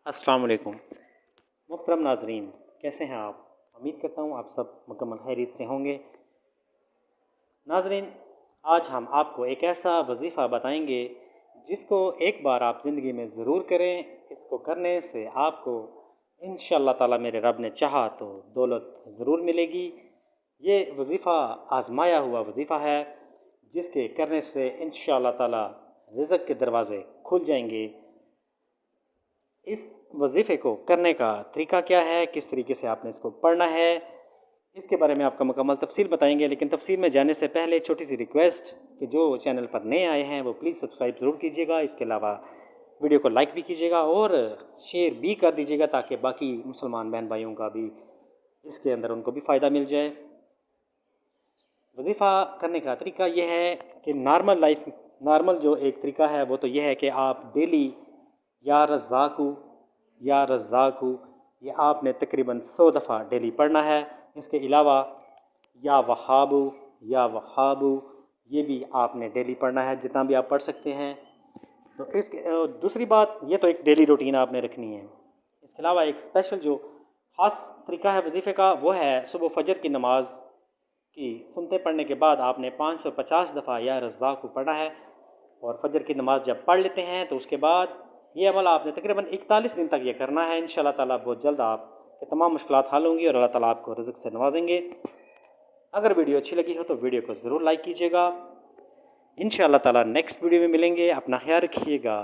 अस्सलाम वालेकुम। मुहतरम नाजरीन, कैसे हैं आप? उम्मीद करता हूँ आप सब मुकम्मल खैरियत से होंगे। नाजरीन, आज हम आपको एक ऐसा वजीफ़ा बताएंगे जिसको एक बार आप ज़िंदगी में ज़रूर करें। इसको करने से आपको इंशाअल्लाह ताला मेरे रब ने चाहा तो दौलत ज़रूर मिलेगी। ये वजीफ़ा आज़माया हुआ वजीफ़ा है जिसके करने से इंशाअल्लाह ताला रिज़्क़ के दरवाज़े खुल जाएंगे। इस वजीफ़े को करने का तरीका क्या है, किस तरीके से आपने इसको पढ़ना है, इसके बारे में आपका मुकम्मल तफ़सील बताएंगे। लेकिन तफ़सील में जाने से पहले छोटी सी रिक्वेस्ट कि जो चैनल पर नए आए हैं वो प्लीज़ सब्सक्राइब ज़रूर कीजिएगा। इसके अलावा वीडियो को लाइक भी कीजिएगा और शेयर भी कर दीजिएगा ताकि बाकी मुसलमान बहन भाइयों का भी इसके अंदर उनको भी फ़ायदा मिल जाए। वजीफ़ा करने का तरीका यह है कि नॉर्मल जो एक तरीका है वो तो यह है कि आप डेली या रज़्ज़ाक़ु या रज़्ज़ाक़ु ये आपने तकरीबन 100 दफ़ा डेली पढ़ना है। इसके अलावा या वहाबु ये भी आपने डेली पढ़ना है, जितना भी आप पढ़ सकते हैं। तो इसके दूसरी बात, ये तो एक डेली रूटीन आपने रखनी है। इसके अलावा एक स्पेशल जो ख़ास तरीका है वजीफ़े का वो है सुबह फजर की नमाज की सुनते पढ़ने के बाद आपने 550 दफ़ा या रज़्ज़ाक़ु को पढ़ा है। और फजर की नमाज जब पढ़ लेते हैं तो उसके बाद ये अमल आपने तकरीबन 41 दिन तक ये करना है। इंशाअल्लाह ताला बहुत जल्द आपके तमाम मुश्किलात हल होंगी और अल्लाह ताला आपको रिज़्क़ से नवाजेंगे। अगर वीडियो अच्छी लगी हो तो वीडियो को ज़रूर लाइक कीजिएगा। इंशाअल्लाह ताला नेक्स्ट वीडियो में मिलेंगे। अपना ख्याल रखिएगा।